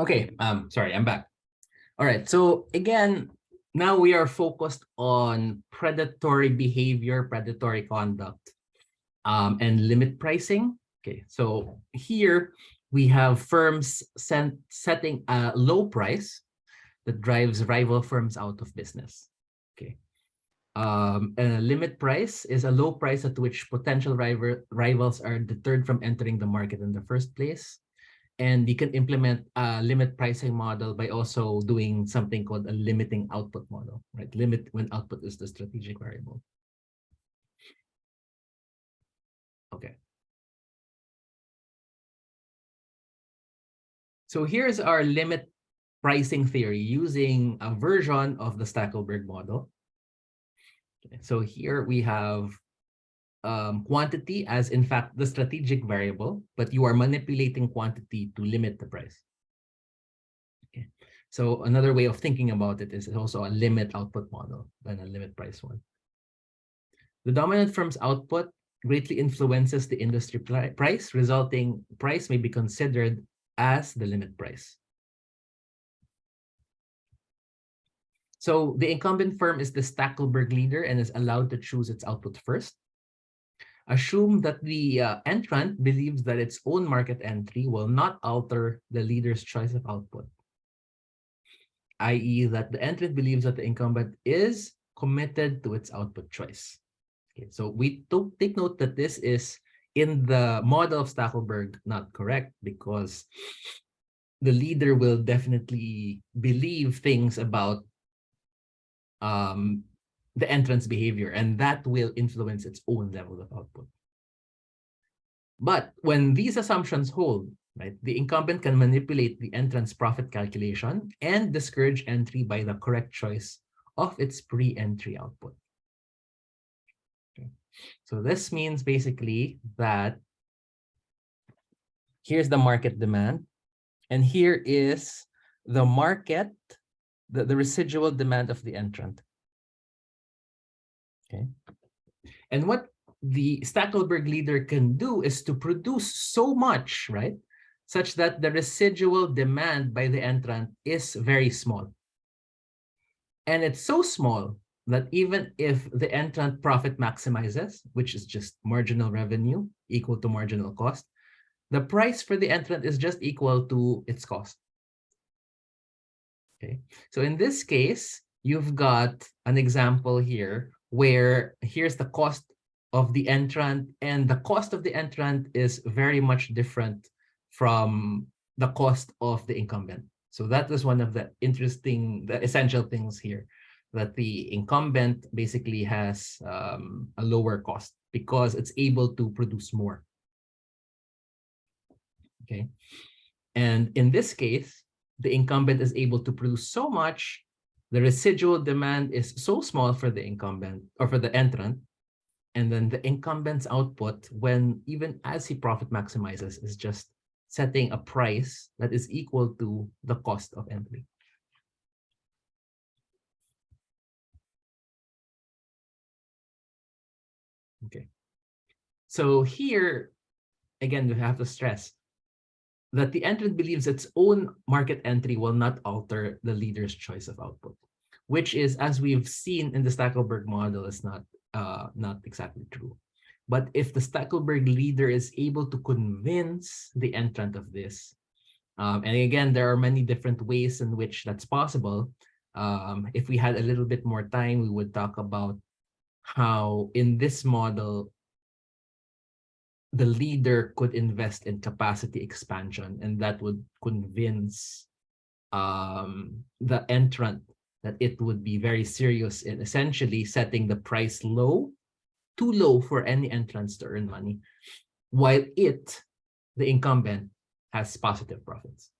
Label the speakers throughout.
Speaker 1: Okay, sorry, I'm back. All right, so again, now we are focused on predatory behavior, predatory conduct, and limit pricing. Okay, so here we have firms setting a low price that drives rival firms out of business. Okay. And a limit price is a low price at which potential rivals are deterred from entering the market in the first place. And you can implement a limit pricing model by also doing something called a limiting output model, right? Limit when output is the strategic variable. Okay. So here's our limit pricing theory using a version of the Stackelberg model. Okay. So here we have quantity as in fact the strategic variable, but you are manipulating quantity to limit the price. Okay. So another way of thinking about it is also a limit output model than a limit price one. The dominant firm's output greatly influences the industry price, resulting price may be considered as the limit price. So the incumbent firm is the Stackelberg leader and is allowed to choose its output first. Assume that the entrant believes that its own market entry will not alter the leader's choice of output, i.e. that the entrant believes that the incumbent is committed to its output choice. Okay, so we take note that this is in the model of Stackelberg not correct because the leader will definitely believe things about the entrant's behavior, and that will influence its own level of output. But when these assumptions hold, right, the incumbent can manipulate the entrant's profit calculation and discourage entry by the correct choice of its pre-entry output. Okay. So this means basically that here's the market demand, and here is the market, the residual demand of the entrant. Okay. And what the Stackelberg leader can do is to produce so much, right, such that the residual demand by the entrant is very small. And it's so small that even if the entrant profit maximizes, which is just marginal revenue equal to marginal cost, the price for the entrant is just equal to its cost. Okay, so in this case, you've got an example here where here's the cost of the entrant, and the cost of the entrant is very much different from the cost of the incumbent. So that is one of the essential things here, that the incumbent basically has a lower cost because it's able to produce more. Okay, and in this case, the incumbent is able to produce so much, the residual demand is so small for the incumbent or for the entrant, and then the incumbent's output, when even as he profit maximizes, is just setting a price that is equal to the cost of entry. Okay. So here, again, we have to stress that the entrant believes its own market entry will not alter the leader's choice of output, which is, as we've seen in the Stackelberg model, is not exactly true. But if the Stackelberg leader is able to convince the entrant of this, and again, there are many different ways in which that's possible. If we had a little bit more time, we would talk about how in this model, the leader could invest in capacity expansion, and that would convince the entrant that it would be very serious in essentially setting the price low, too low for any entrants to earn money, while the incumbent, has positive profits.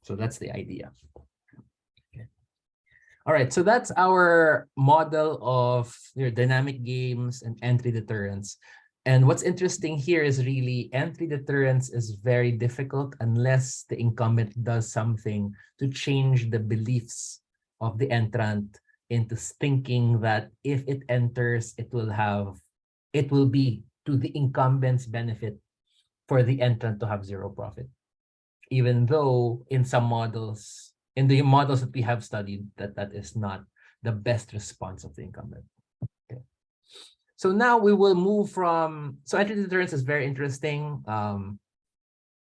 Speaker 1: So that's the idea. Okay. All right, so that's our model of dynamic games and entry deterrence. And what's interesting here is really entry deterrence is very difficult unless the incumbent does something to change the beliefs of the entrant into thinking that if it enters, it will be to the incumbent's benefit for the entrant to have zero profit. even though in some models, in the models that we have studied, that is not the best response of the incumbent. Okay. So now we will move from, so entry deterrence is very interesting,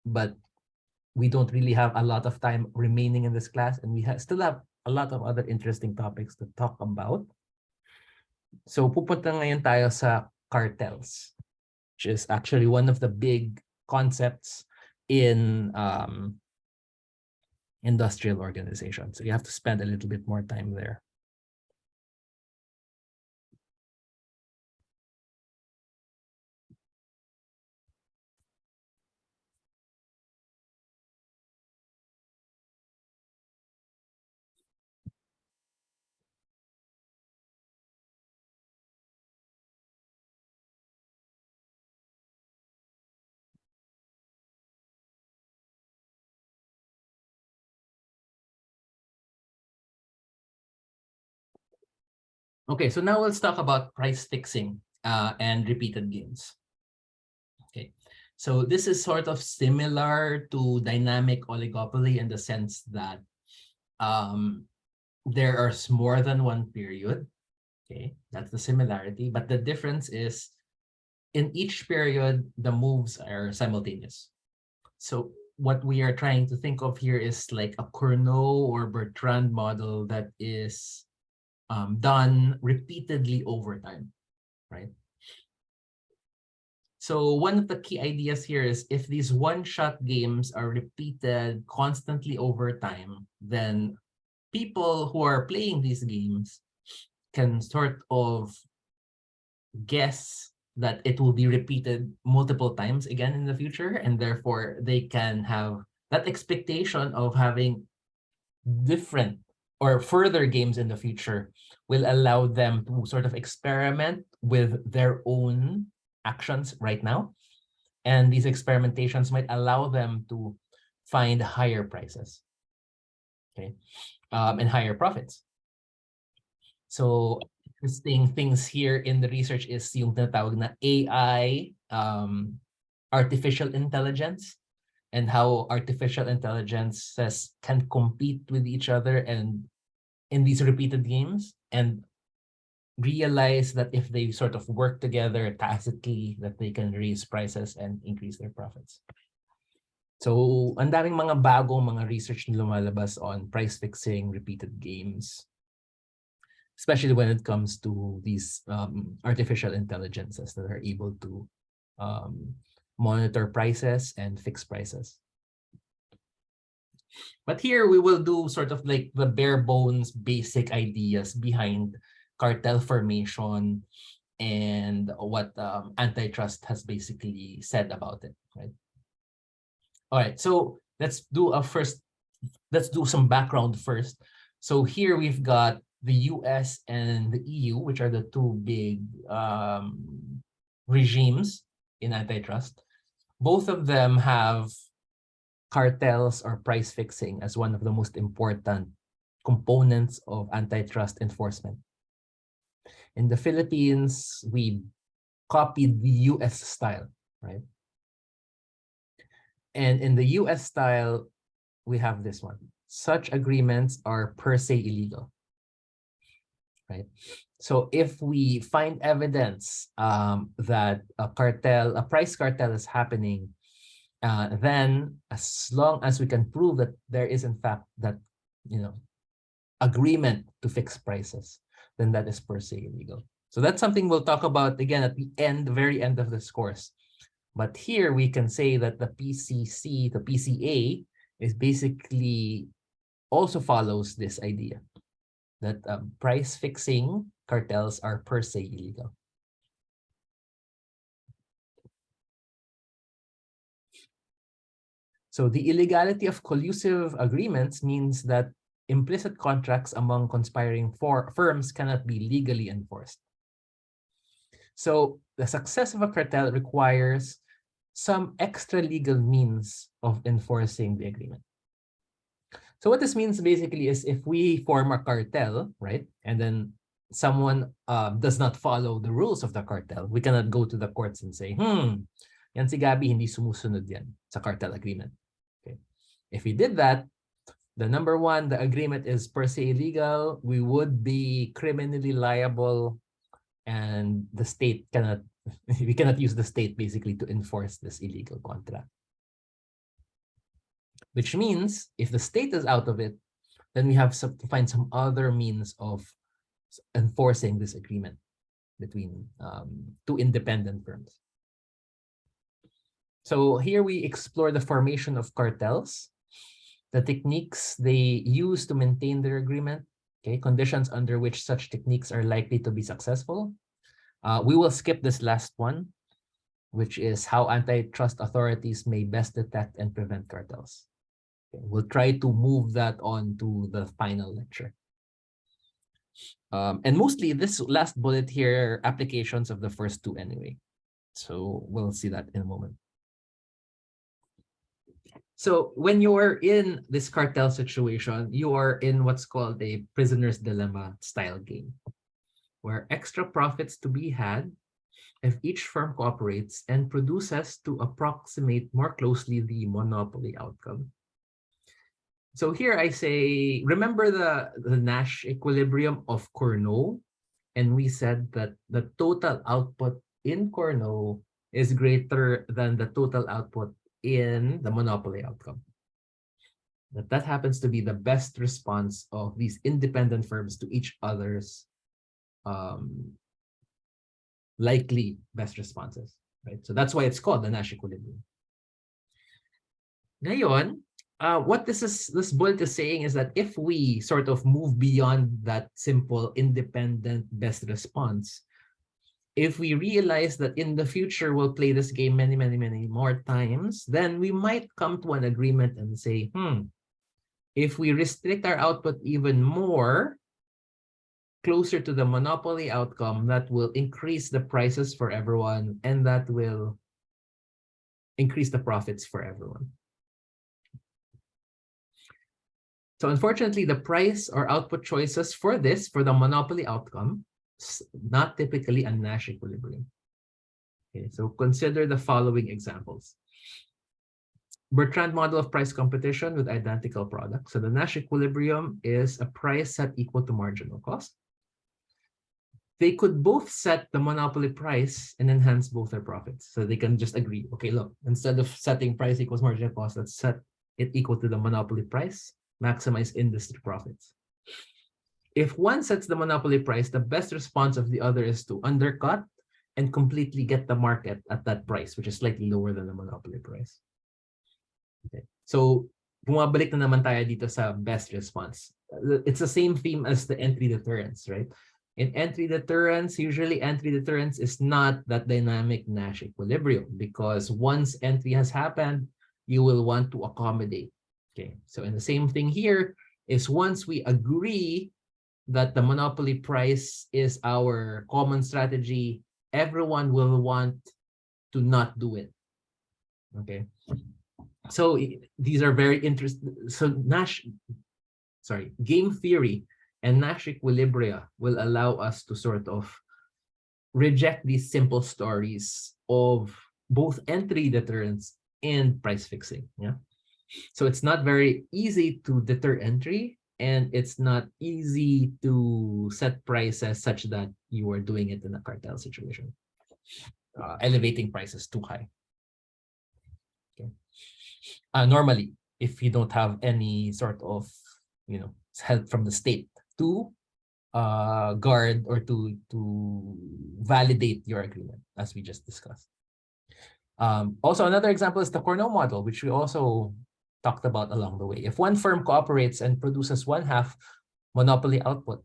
Speaker 1: but we don't really have a lot of time remaining in this class, and we still have a lot of other interesting topics to talk about. So pupunta ngayon tayo sa cartels, which is actually one of the big concepts in industrial organizations. So you have to spend a little bit more time there. Okay, so now let's talk about price fixing and repeated games. Okay, so this is sort of similar to dynamic oligopoly in the sense that there are more than one period. Okay, that's the similarity, but the difference is in each period, the moves are simultaneous. So what we are trying to think of here is like a Cournot or Bertrand model that is done repeatedly over time, right? So one of the key ideas here is if these one-shot games are repeated constantly over time, then people who are playing these games can sort of guess that it will be repeated multiple times again in the future, and therefore they can have that expectation of having different or further games in the future will allow them to sort of experiment with their own actions right now. And these experimentations might allow them to find higher prices, okay, and higher profits. So interesting things here in the research is yung tinatawag na AI, artificial intelligence, and how artificial intelligences can compete with each other and in these repeated games, and realize that if they sort of work together tacitly, that they can raise prices and increase their profits. So ang daming mga bagong mga research na lumalabas on price fixing, repeated games, especially when it comes to these artificial intelligences that are able to monitor prices and fix prices. But here we will do sort of like the bare bones basic ideas behind cartel formation and what antitrust has basically said about it, right? All right, so let's do some background first. So here we've got the US and the EU, which are the two big regimes in antitrust. Both of them have cartels or price fixing as one of the most important components of antitrust enforcement. In the Philippines, we copied the US style, right? And in the US style, we have this one. Such agreements are per se illegal, right? So if we find evidence that a price cartel is happening, then as long as we can prove that there is in fact that, agreement to fix prices, then that is per se illegal. So that's something we'll talk about again at the very end of this course. But here we can say that the PCC, the PCA, is basically also follows this idea that price fixing cartels are per se illegal. So the illegality of collusive agreements means that implicit contracts among conspiring firms cannot be legally enforced. So the success of a cartel requires some extra legal means of enforcing the agreement. So what this means basically is if we form a cartel, right, and then someone does not follow the rules of the cartel, we cannot go to the courts and say, yan si Gabby, hindi sumusunod yan sa cartel agreement. Okay. If we did that, the number one, the agreement is per se illegal. We would be criminally liable, and the state cannot, we cannot use the state basically to enforce this illegal contract. Which means if the state is out of it, then we have to find some other means of enforcing this agreement between two independent firms. So here we explore the formation of cartels, the techniques they use to maintain their agreement, okay, conditions under which such techniques are likely to be successful. We will skip this last one, which is how antitrust authorities may best detect and prevent cartels. Okay, we'll try to move that on to the final lecture. And mostly this last bullet here, applications of the first two anyway. So we'll see that in a moment. So when you're in this cartel situation, you are in what's called a prisoner's dilemma style game, where extra profits to be had if each firm cooperates and produces to approximate more closely the monopoly outcome. So here I say, remember the Nash equilibrium of Cournot? And we said that the total output in Cournot is greater than the total output in the monopoly outcome. That happens to be the best response of these independent firms to each other's likely best responses, right? So that's why it's called the Nash equilibrium. Ngayon, what this bullet is saying is that if we sort of move beyond that simple independent best response, if we realize that in the future we'll play this game many, many, many more times, then we might come to an agreement and say, if we restrict our output even more, closer to the monopoly outcome, that will increase the prices for everyone, and that will increase the profits for everyone. So unfortunately, the price or output choices for the monopoly outcome, not typically a Nash equilibrium. Okay, so consider the following examples. Bertrand model of price competition with identical products. So the Nash equilibrium is a price set equal to marginal cost. They could both set the monopoly price and enhance both their profits. So they can just agree, okay, look, instead of setting price equals marginal cost, let's set it equal to the monopoly price, maximize industry profits. If one sets the monopoly price, the best response of the other is to undercut and completely get the market at that price, which is slightly lower than the monopoly price. Okay. So, bumabalik na naman tayo dito sa best response. It's the same theme as the entry deterrence, right? In entry deterrence, usually entry deterrence is not that dynamic Nash equilibrium, because once entry has happened, you will want to accommodate. Okay, so in the same thing here is once we agree that the monopoly price is our common strategy, everyone will want to not do it. Okay, so these are very interesting. So game theory and Nash equilibria will allow us to sort of reject these simple stories of both entry deterrence and price fixing. Yeah. So it's not very easy to deter entry, and it's not easy to set prices such that you are doing it in a cartel situation, elevating prices too high. Okay. Normally, if you don't have any sort of, help from the state to guard or to validate your agreement, as we just discussed. Also, another example is the Cournot model, which we also talked about along the way. If one firm cooperates and produces 1/2 monopoly output,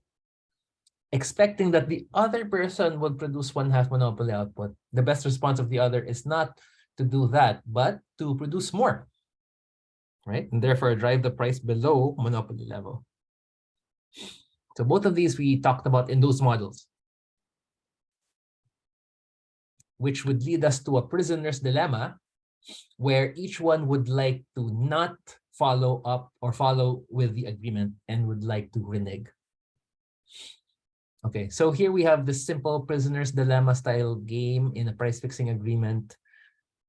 Speaker 1: expecting that the other person will produce 1/2 monopoly output, the best response of the other is not to do that, but to produce more, right? And therefore drive the price below monopoly level. So both of these we talked about in those models, which would lead us to a prisoner's dilemma, where each one would like to not follow up or follow with the agreement and would like to renege. Okay, so here we have this simple prisoner's dilemma style game in a price fixing agreement,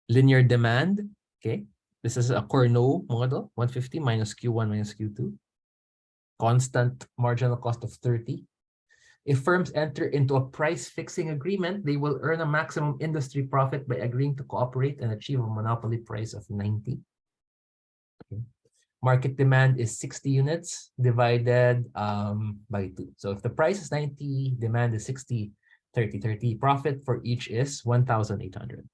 Speaker 1: linear demand. Okay, This is a Cournot model, 150 minus Q1 minus Q2. Constant marginal cost of 30. If firms enter into a price fixing agreement, they will earn a maximum industry profit by agreeing to cooperate and achieve a monopoly price of 90. Okay. Market demand is 60 units divided by 2. So if the price is 90, demand is 60, 30, 30. Profit for each is 1,800.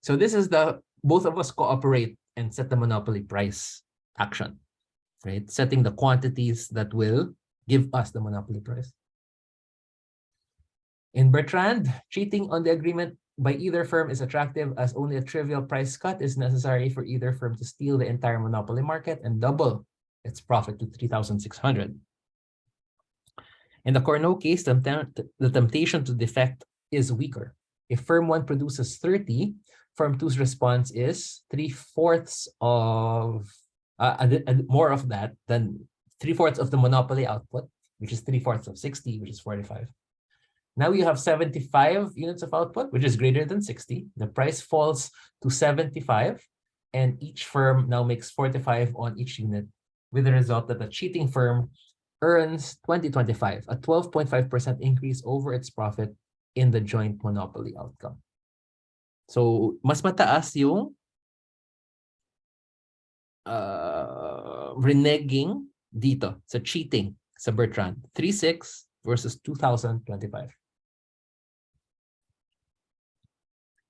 Speaker 1: So this is the both of us cooperate and set the monopoly price action, right? Setting the quantities that will give us the monopoly price. In Bertrand, cheating on the agreement by either firm is attractive as only a trivial price cut is necessary for either firm to steal the entire monopoly market and double its profit to 3,600. In the Cournot case, the temptation to defect is weaker. If firm 1 produces 30, firm 2's response is 3/4 of more of that than 3/4 of the monopoly output, which is 3/4 of 60, which is 45. Now you have 75 units of output, which is greater than 60. The price falls to 75, and each firm now makes 45 on each unit, with the result that the cheating firm earns 2025, a 12.5% increase over its profit in the joint monopoly outcome. So, mas mataas yung reneging dito sa cheating sa Bertrand. 3,600 versus 2,025.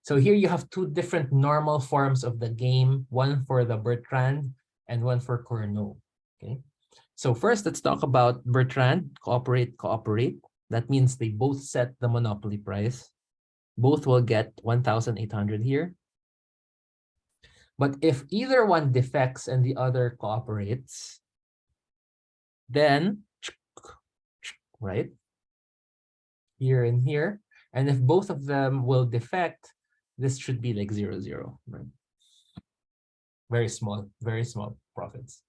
Speaker 1: So here you have two different normal forms of the game, one for the Bertrand and one for Cournot. Okay. So first, let's talk about Bertrand, cooperate. That means they both set the monopoly price. Both will get 1,800 here. But if either one defects and the other cooperates, then, right, here and here, and if both of them will defect, this should be like 0-0, right? Very small profits.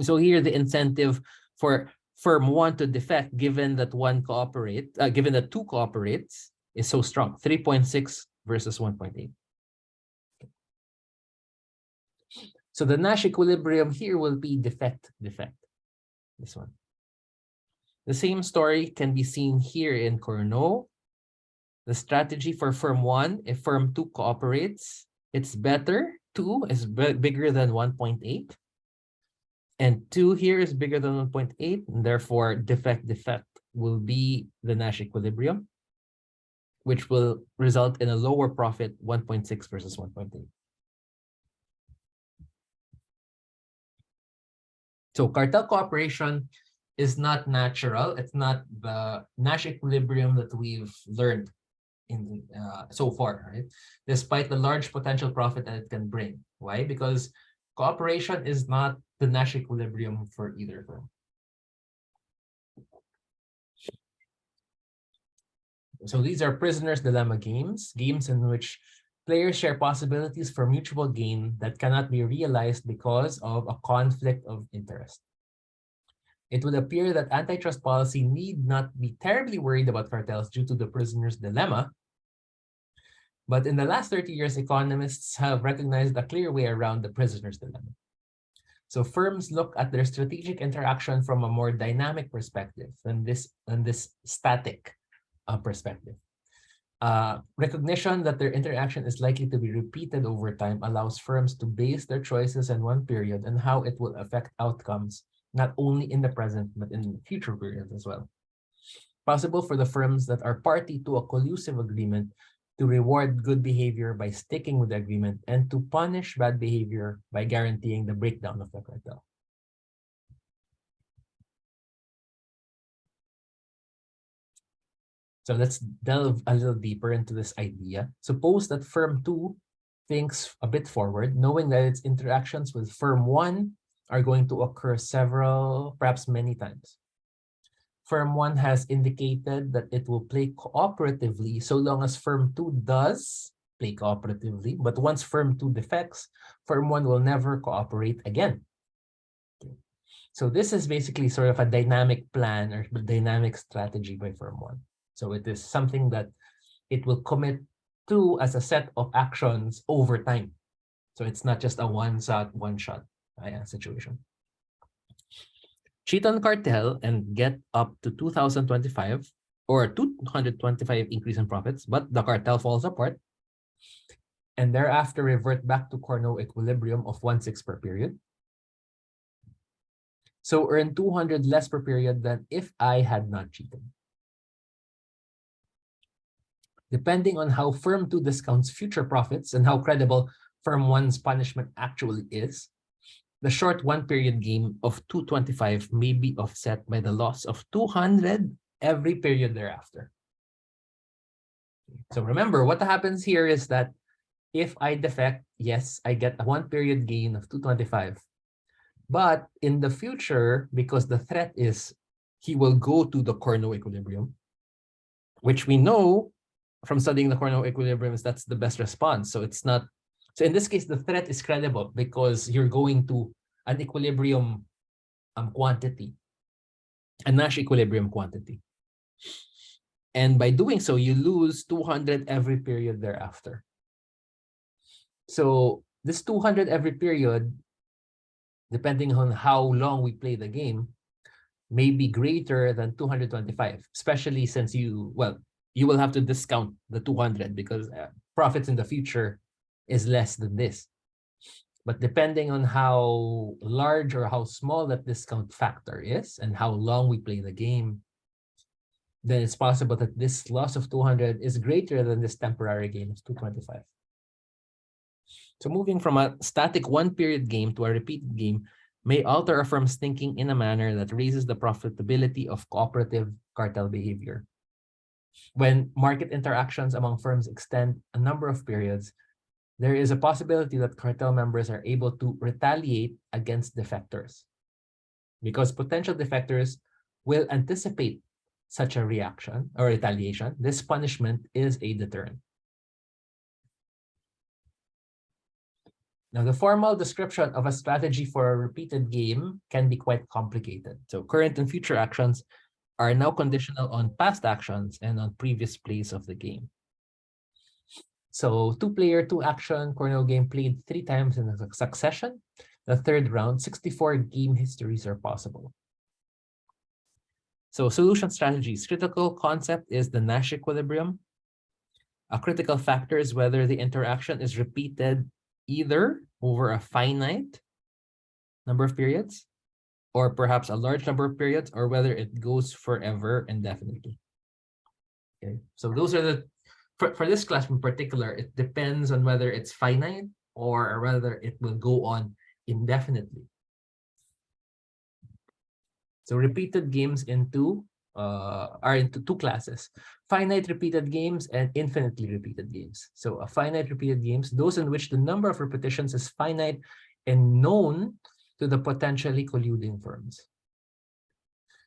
Speaker 1: So here the incentive for firm 1 to defect, given that given that 2 cooperates, is so strong. 3.6 versus 1.8. So the Nash equilibrium here will be defect. This one. The same story can be seen here in Cournot. The strategy for firm 1, if firm 2 cooperates, it's better. 2 is bigger than 1.8. And 2 here is bigger than 1.8. And therefore, defect will be the Nash equilibrium, which will result in a lower profit, 1.6 versus 1.8. So cartel cooperation is not natural. It's not the Nash equilibrium that we've learned in so far, right? Despite the large potential profit that it can bring. Why? Because cooperation is not the Nash equilibrium for either firm. So these are prisoner's dilemma games in which players share possibilities for mutual gain that cannot be realized because of a conflict of interest. It would appear that antitrust policy need not be terribly worried about cartels due to the prisoner's dilemma. But in the last 30 years, economists have recognized a clear way around the prisoner's dilemma. So firms look at their strategic interaction from a more dynamic perspective than this static perspective. Recognition that their interaction is likely to be repeated over time allows firms to base their choices in one period and how it will affect outcomes, not only in the present, but in future periods as well. Possible for the firms that are party to a collusive agreement to reward good behavior by sticking with the agreement and to punish bad behavior by guaranteeing the breakdown of the cartel. So let's delve a little deeper into this idea. Suppose that firm 2 thinks a bit forward, knowing that its interactions with firm 1 are going to occur several, perhaps many times. Firm 1 has indicated that it will play cooperatively so long as firm 2 does play cooperatively. But once firm 2 defects, firm 1 will never cooperate again. Okay. So this is basically sort of a dynamic plan or dynamic strategy by firm 1. So it is something that it will commit Two, as a set of actions over time. So it's not just a one-shot situation. Cheat on cartel and get up to 2025 or 225 increase in profits, but the cartel falls apart and thereafter revert back to Cournot equilibrium of 1/6 per period. So earn 200 less per period than if I had not cheated. Depending on how firm 2 discounts future profits and how credible firm 1's punishment actually is, the short 1-period game of 225 may be offset by the loss of 200 every period thereafter. So remember, what happens here is that if I defect, yes, I get a 1-period gain of 225. But in the future, because the threat is he will go to the Cournot equilibrium, which we know from studying the Cournot equilibrium is that's the best response. So it's not, so in this case, the threat is credible because you're going to an equilibrium quantity, a Nash equilibrium quantity. And by doing so, you lose 200 every period thereafter. So this 200 every period, depending on how long we play the game, may be greater than 225, especially since you will have to discount the 200 because profits in the future is less than this. But depending on how large or how small that discount factor is and how long we play the game, then it's possible that this loss of 200 is greater than this temporary gain of 225. So moving from a static 1-period game to a repeated game may alter a firm's thinking in a manner that raises the profitability of cooperative cartel behavior. When market interactions among firms extend a number of periods, there is a possibility that cartel members are able to retaliate against defectors. Because potential defectors will anticipate such a reaction or retaliation, this punishment is a deterrent. Now, the formal description of a strategy for a repeated game can be quite complicated. So current and future actions are now conditional on past actions and on previous plays of the game. So 2-player, 2-action Cournot game played 3 times in succession. The third round, 64 game histories are possible. So solution strategies. Critical concept is the Nash equilibrium. A critical factor is whether the interaction is repeated either over a finite number of periods or perhaps a large number of periods, or whether it goes forever indefinitely. Okay, so those are the, for this class in particular, it depends on whether it's finite or whether it will go on indefinitely. So repeated games are into 2 classes: finite repeated games and infinitely repeated games. So a finite repeated games, those in which the number of repetitions is finite and known to the potentially colluding firms.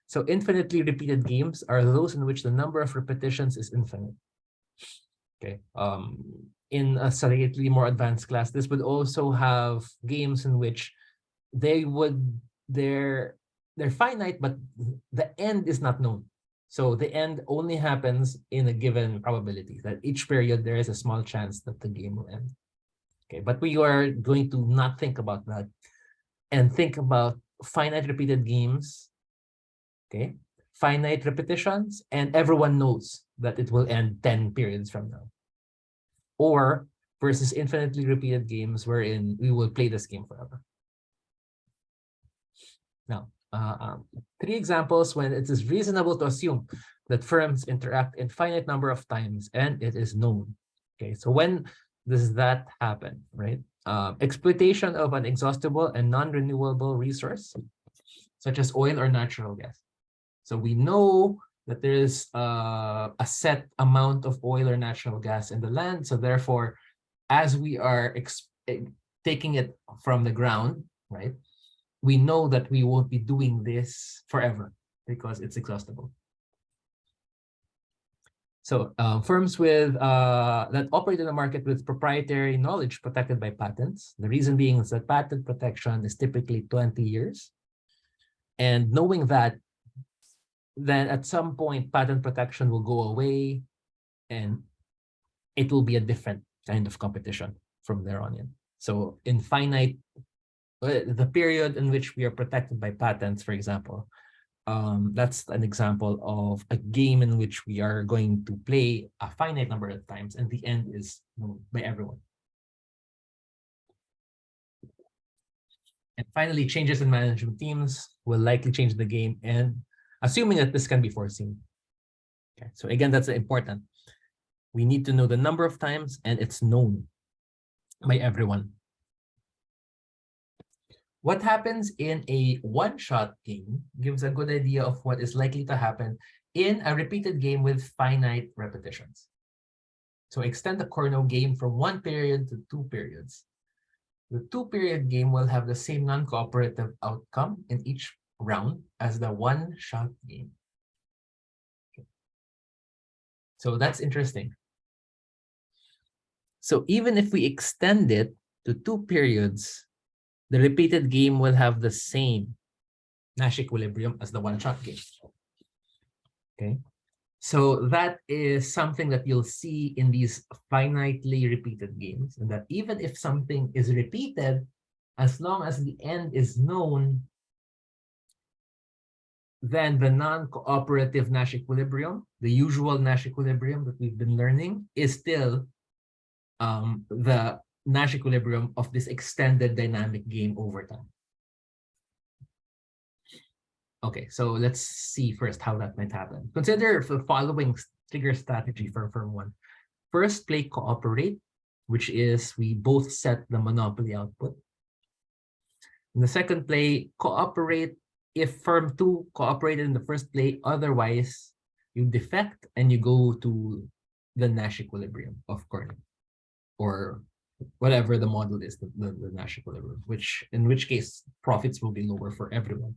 Speaker 1: So infinitely repeated games are those in which the number of repetitions is infinite. Okay. In a slightly more advanced class, this would also have games in which they're finite, but the end is not known. So the end only happens in a given probability that each period there is a small chance that the game will end. Okay, but we are going to not think about that and think about finite repeated games. Okay, finite repetitions, and everyone knows that it will end 10 periods from now. Or versus infinitely repeated games wherein we will play this game forever. Now, 3 examples when it is reasonable to assume that firms interact infinite number of times and it is known. Okay, so when does that happen, right? Exploitation of an exhaustible and non-renewable resource, such as oil or natural gas. So we know that there is a set amount of oil or natural gas in the land. So therefore, as we are taking it from the ground, right, we know that we won't be doing this forever because it's exhaustible. So firms with that operate in the market with proprietary knowledge protected by patents. The reason being is that patent protection is typically 20 years. And knowing that, then at some point, patent protection will go away and it will be a different kind of competition from there on in. So in finite, the period in which we are protected by patents, for example, that's an example of a game in which we are going to play a finite number of times, and the end is known by everyone. And finally, changes in management teams will likely change the game, and assuming that this can be foreseen. Okay, so again, that's important. We need to know the number of times, and it's known by everyone. What happens in a one-shot game gives a good idea of what is likely to happen in a repeated game with finite repetitions. So extend the Corno game from 1 period to 2 periods. The 2-period game will have the same non-cooperative outcome in each round as the one-shot game. Okay. So that's interesting. So even if we extend it to 2 periods, the repeated game will have the same Nash equilibrium as the one-shot game. Okay. So that is something that you'll see in these finitely repeated games, and that even if something is repeated, as long as the end is known, then the non-cooperative Nash equilibrium, the usual Nash equilibrium that we've been learning, is still the Nash equilibrium of this extended dynamic game over time. Okay, so let's see first how that might happen. Consider the following trigger strategy for firm 1. First, play cooperate, which is we both set the monopoly output. In the second play, cooperate if firm 2 cooperated in the first play. Otherwise, you defect and you go to the Nash equilibrium of Corno, or whatever the model is, the Nash equilibrium, in which case profits will be lower for everyone.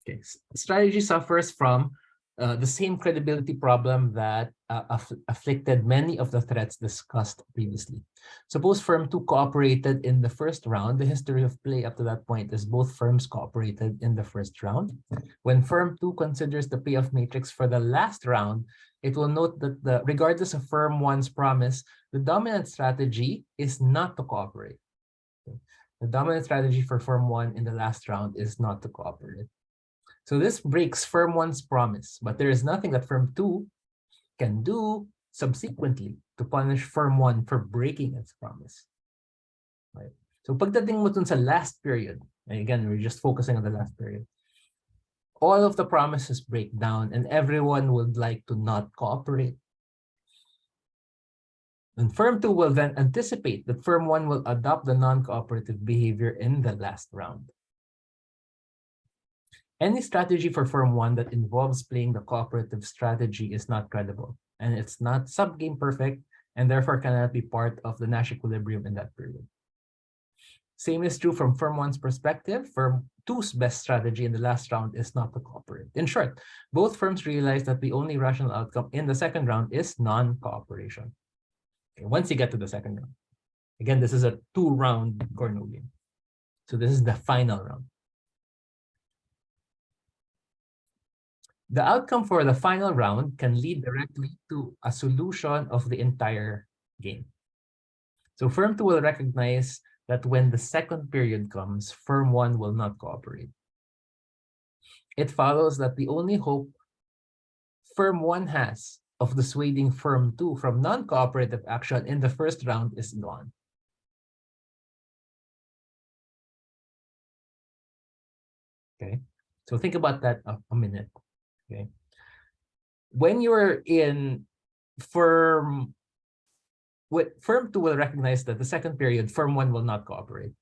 Speaker 1: Okay, strategy suffers from the same credibility problem that afflicted many of the threats discussed previously. Suppose firm 2 cooperated in the first round. The history of play up to that point is both firms cooperated in the first round. When firm 2 considers the payoff matrix for the last round, it will note that regardless of firm 1's promise, the dominant strategy is not to cooperate. Okay. The dominant strategy for firm 1 in the last round is not to cooperate. So this breaks firm 1's promise, but there is nothing that firm 2 can do subsequently to punish firm 1 for breaking its promise. Right? So pagdating mo dun sa last period, and again, we're just focusing on the last period, all of the promises break down and everyone would like to not cooperate. And firm 2 will then anticipate that firm 1 will adopt the non-cooperative behavior in the last round. Any strategy for firm 1 that involves playing the cooperative strategy is not credible, and it's not subgame perfect, and therefore cannot be part of the Nash equilibrium in that period. Same is true from firm 1's perspective. Firm 2's best strategy in the last round is not to cooperate. In short, both firms realize that the only rational outcome in the second round is non-cooperation. Okay, once you get to the second round. Again, this is a 2-round Corno game. So this is the final round. The outcome for the final round can lead directly to a solution of the entire game. So firm 2 will recognize that when the second period comes, firm 1 will not cooperate. It follows that the only hope firm 1 has of dissuading firm 2 from non-cooperative action in the first round is gone. Okay, so think about that a minute. Okay, when you're in firm 2 will recognize that the second period, firm 1 will not cooperate.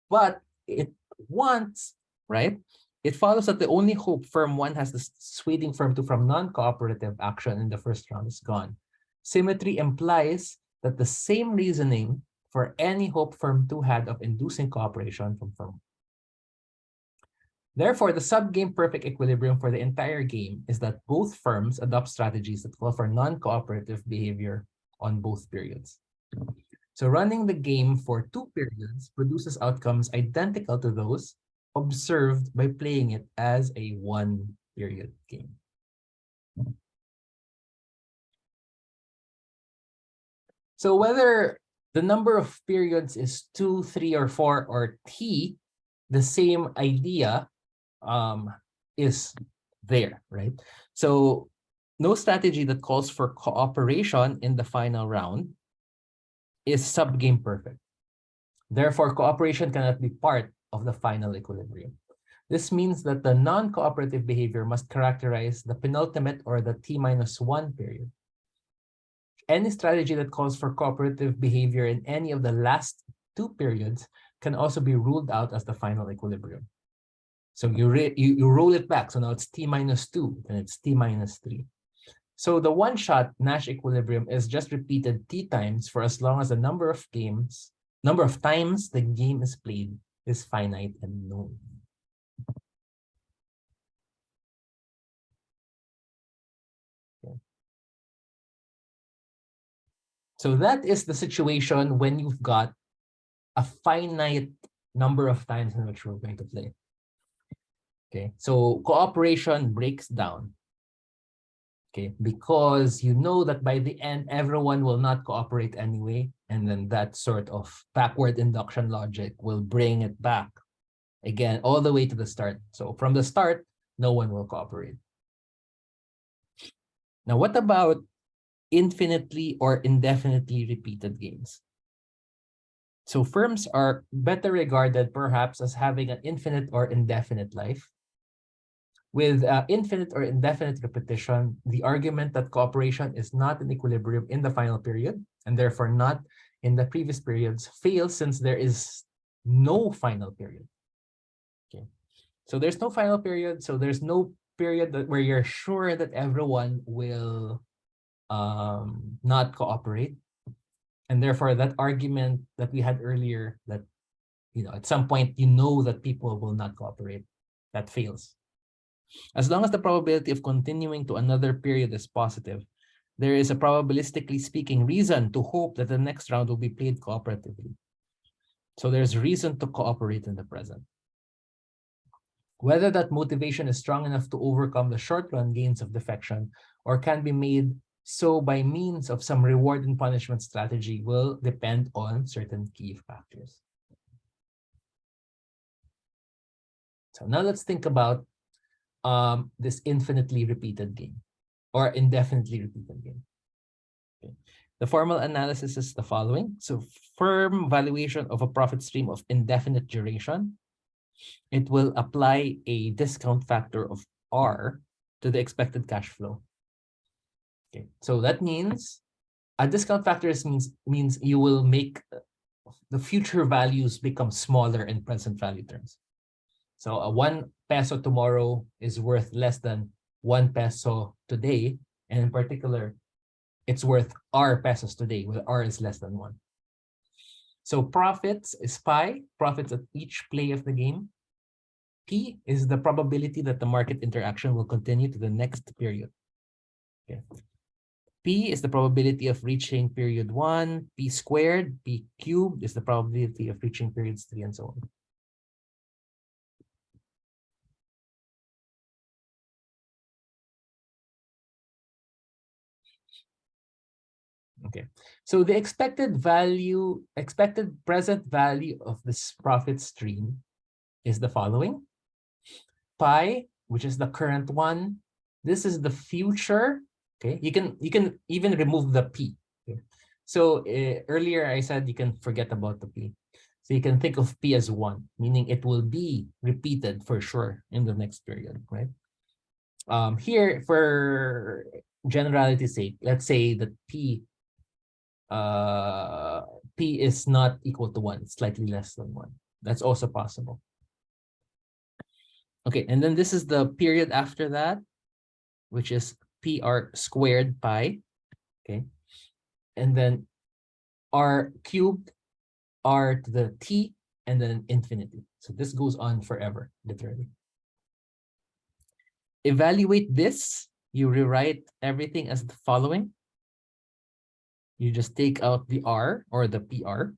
Speaker 1: But it wants, right? It follows that the only hope firm 1 has dissuading firm 2 from non-cooperative action in the first round is gone. Symmetry implies that the same reasoning for any hope firm 2 had of inducing cooperation from firm 1. Therefore, the subgame perfect equilibrium for the entire game is that both firms adopt strategies that call for non-cooperative behavior on both periods. So running the game for 2 periods produces outcomes identical to those observed by playing it as a 1 period game. So whether the number of periods is 2, 3, or 4, or t, the same idea is there, right? So no strategy that calls for cooperation in the final round is subgame perfect. Therefore, cooperation cannot be part of the final equilibrium. This means that the non-cooperative behavior must characterize the penultimate or the T-1 period. Any strategy that calls for cooperative behavior in any of the last 2 periods can also be ruled out as the final equilibrium. So you roll it back. So now it's T-2, and it's T-3. So the one-shot Nash equilibrium is just repeated T times for as long as the number of times the game is played is finite and known. Okay. So that is the situation when you've got a finite number of times in which we're going to play. Okay, so cooperation breaks down. Okay, because you know that by the end, everyone will not cooperate anyway. And then that sort of backward induction logic will bring it back again, all the way to the start. So from the start, no one will cooperate. Now, what about infinitely or indefinitely repeated games? So firms are better regarded perhaps as having an infinite or indefinite life. With infinite or indefinite repetition, the argument that cooperation is not in equilibrium in the final period, and therefore not in the previous periods, fails since there is no final period. Okay, so there's no final period, so there's no period where you're sure that everyone will not cooperate. And therefore, that argument that we had earlier, that at some point you know that people will not cooperate, that fails. As long as the probability of continuing to another period is positive, there is a probabilistically speaking reason to hope that the next round will be played cooperatively. So there's reason to cooperate in the present. Whether that motivation is strong enough to overcome the short-run gains of defection or can be made so by means of some reward and punishment strategy will depend on certain key factors. So now let's think about this infinitely repeated game or indefinitely repeated game. Okay. The formal analysis is the following. So firm valuation of a profit stream of indefinite duration, it will apply a discount factor of R to the expected cash flow. Okay, so that means a discount factor means you will make the future values become smaller in present value terms. So a 1 peso tomorrow is worth less than 1 peso today. And in particular, it's worth R pesos today, where R is less than 1. So profits is pi, profits at each play of the game. P is the probability that the market interaction will continue to the next period. Okay. P is the probability of reaching period 1, P squared, P cubed is the probability of reaching periods 3, and so on. Okay, so the expected present value of this profit stream is the following. Pi, which is the current one. This is the future. Okay, you can even remove the P. Okay. So earlier I said you can forget about the P. So you can think of P as 1, meaning it will be repeated for sure in the next period, right? Here, for generality's sake, let's say that P is not equal to 1, it's slightly less than 1. That's also possible. Okay, and then this is the period after that, which is PR squared pi. Okay, and then R cubed, R to the T, and then infinity. So this goes on forever, literally. Evaluate this. You rewrite everything as the following. You just take out the R or the PR.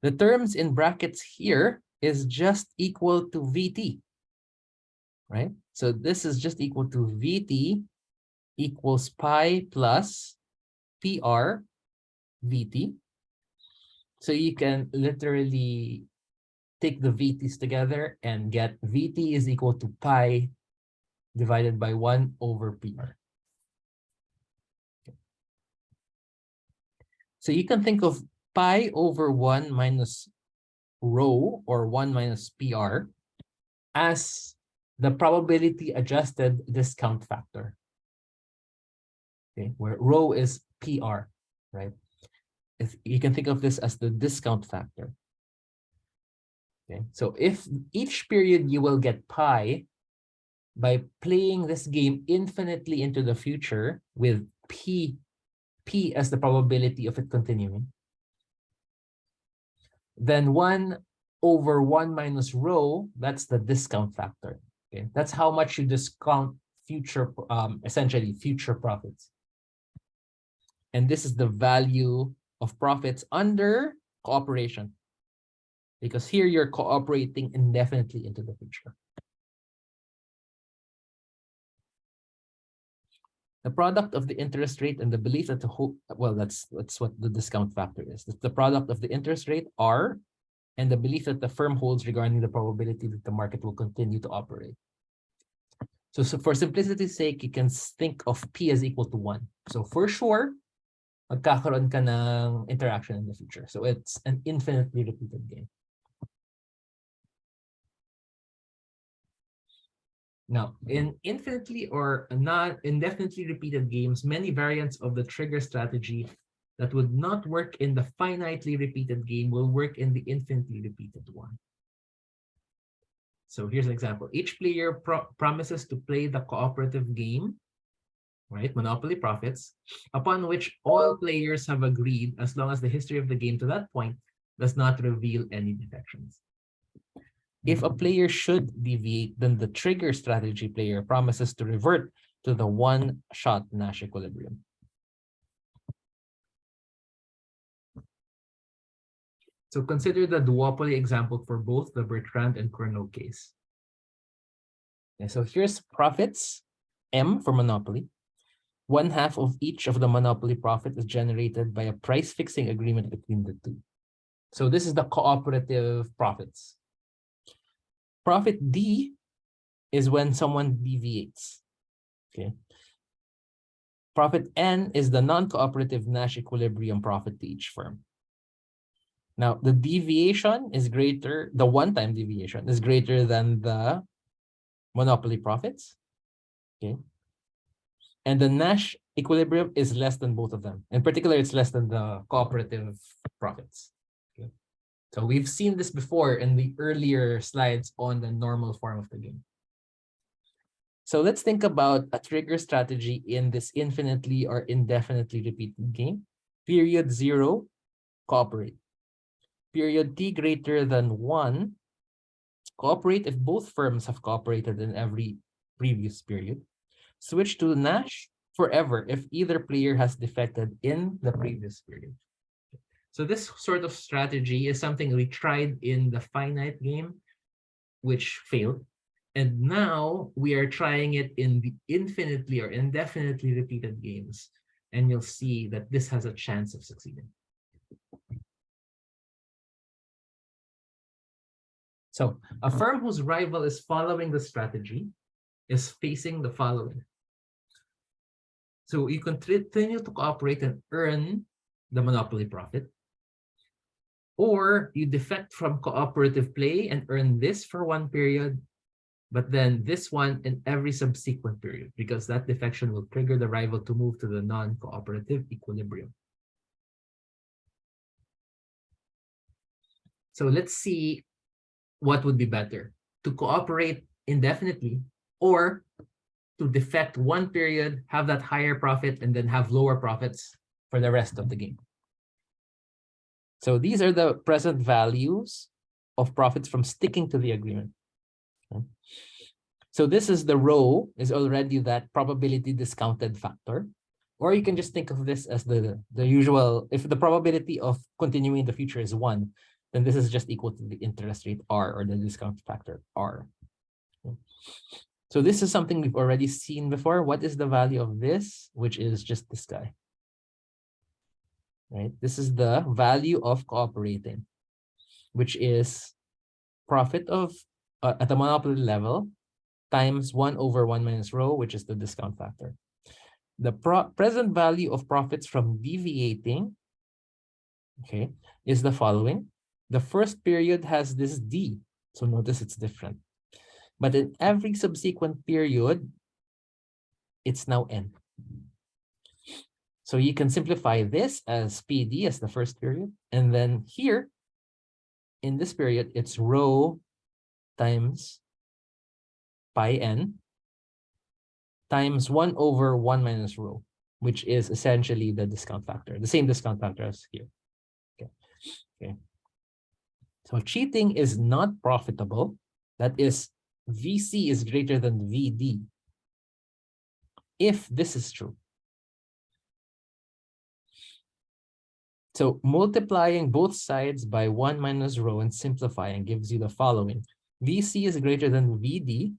Speaker 1: The terms in brackets here is just equal to VT. right? So this is just equal to VT equals pi plus PR VT. So you can literally take the VTs together and get VT is equal to pi divided by 1 over PR. So you can think of pi over 1 minus rho, or 1 minus PR, as the probability adjusted discount factor. Okay, where rho is PR, right? If you can think of this as the discount factor. Okay, so if each period you will get pi by playing this game infinitely into the future with P as the probability of it continuing, then 1 over 1 minus rho, that's the discount factor. Okay, that's how much you discount future, essentially future profits. And this is the value of profits under cooperation, because here you're cooperating indefinitely into the future. The product of the interest rate and the belief that the whole, well, that's what the discount factor is. It's the product of the interest rate, R, and the belief that the firm holds regarding the probability that the market will continue to operate. So for simplicity's sake, you can think of P as equal to 1. So for sure, magkakaroon ka ng interaction in the future. So it's an infinitely repeated game. Now, in infinitely or not indefinitely repeated games, many variants of the trigger strategy that would not work in the finitely repeated game will work in the infinitely repeated one. So here's an example. Each player promises to play the cooperative game, right, Monopoly Profits, upon which all players have agreed as long as the history of the game to that point does not reveal any defections. If a player should deviate, then the trigger strategy player promises to revert to the one-shot Nash equilibrium. So consider the duopoly example for both the Bertrand and Cournot case. Okay, so here's profits, M for Monopoly. 1/2 of each of the Monopoly profit is generated by a price-fixing agreement between the two. So this is the cooperative profits. Profit D is when someone deviates. Okay. Profit N is the non-cooperative Nash equilibrium profit to each firm. Now, the deviation is greater, the one-time deviation is greater than the Monopoly profits. Okay. And the Nash equilibrium is less than both of them. In particular, it's less than the cooperative profits. Okay. So we've seen this before in the earlier slides on the normal form of the game. So let's think about a trigger strategy in this infinitely or indefinitely repeated game. Period 0, cooperate. Period t greater than 1, cooperate if both firms have cooperated in every previous period. Switch to Nash forever if either player has defected in the previous period. So this sort of strategy is something we tried in the finite game, which failed. And now we are trying it in the infinitely or indefinitely repeated games. And you'll see that this has a chance of succeeding. So a firm whose rival is following the strategy is facing the following. So you continue to cooperate and earn the monopoly profit, or you defect from cooperative play and earn this for one period, but then this one in every subsequent period, because that defection will trigger the rival to move to the non-cooperative equilibrium. So let's see what would be better, to cooperate indefinitely or to defect one period, have that higher profit, and then have lower profits for the rest of the game. So these are the present values of profits from sticking to the agreement. Okay. So this is the row is already that probability discounted factor. Or you can just think of this as the usual, if the probability of continuing in the future is 1, then this is just equal to the interest rate R or the discount factor R. Okay. So this is something we've already seen before. What is the value of this? Which is just this guy. Right? This is the value of cooperating, which is profit of at the monopoly level times 1 over 1 minus rho, which is the discount factor. The present value of profits from deviating, okay, is the following. The first period has this D, so notice it's different. But in every subsequent period, it's now N. So you can simplify this as PD as the first period. And then here, in this period, it's rho times pi N times 1 over 1 minus rho, which is essentially the discount factor, the same discount factor as here. Okay. So cheating is not profitable. That is, VC is greater than VD. If this is true. So multiplying both sides by 1 minus rho and simplifying gives you the following. VC is greater than VD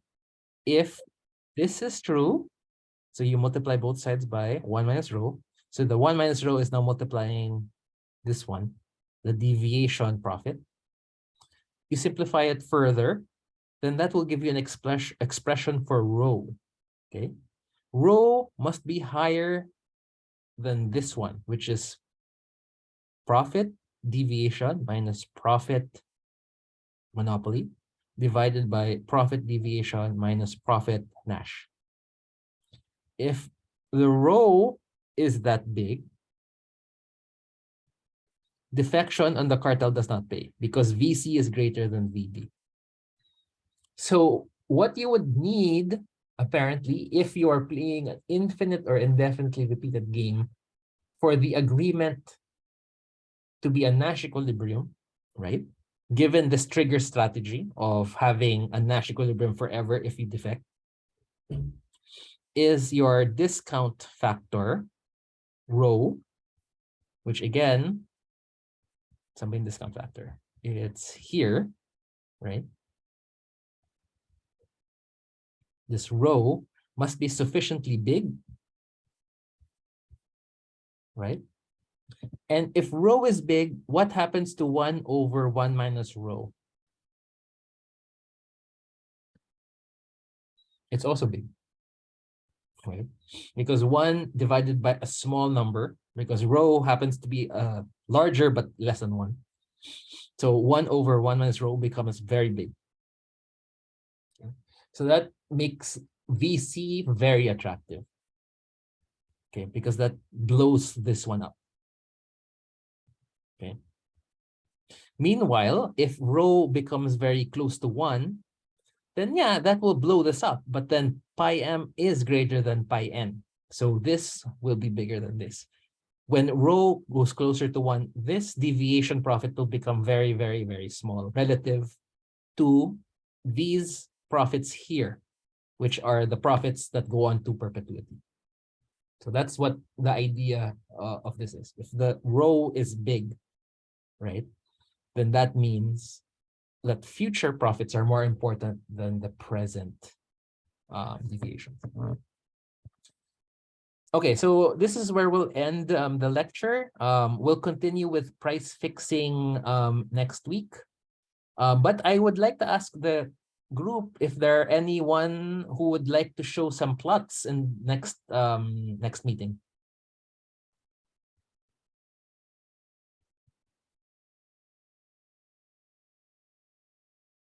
Speaker 1: if this is true. So you multiply both sides by 1 minus rho. So the 1 minus rho is now multiplying this one, the deviation profit. You simplify it further, then that will give you an expression for rho. Okay, rho must be higher than this one, which is profit deviation minus profit monopoly divided by profit deviation minus profit Nash. If the rho is that big, defection on the cartel does not pay because VC is greater than VD. So what you would need, apparently, if you are playing an infinite or indefinitely repeated game, for the agreement to be a Nash equilibrium, right? Given this trigger strategy of having a Nash equilibrium forever if you defect, is your discount factor, rho, which again, something discount factor. It's here, right? This rho must be sufficiently big, right? And if rho is big, what happens to 1 over 1 minus rho? It's also big, right? Because 1 divided by a small number, because rho happens to be larger but less than 1. So 1 over 1 minus rho becomes very big. Okay. So that makes VC very attractive. Okay, because that blows this one up. Okay. Meanwhile, if rho becomes very close to 1, then yeah, that will blow this up. But then pi m is greater than pi n. So this will be bigger than this. When rho goes closer to 1, this deviation profit will become very, very, very small relative to these profits here, which are the profits that go on to perpetuity. So that's what the idea of this is. If the rho is big, right, then that means that future profits are more important than the present deviation. Okay, so this is where we'll end the lecture. We'll continue with price fixing next week. But I would like to ask the group if there are anyone who would like to show some plots in next meeting.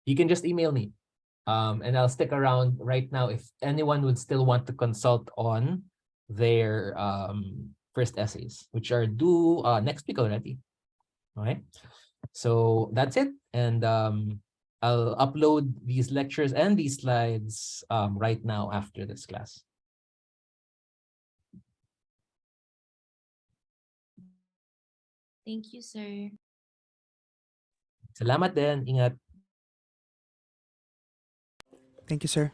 Speaker 1: You can just email me. And I'll stick around right now if anyone would still want to consult on their first essays, which are due next week already. All right. So that's it. And I'll upload these lectures and these slides right now after this class.
Speaker 2: Thank you, sir.
Speaker 1: Salamat din. Ingat.
Speaker 3: Thank you, sir.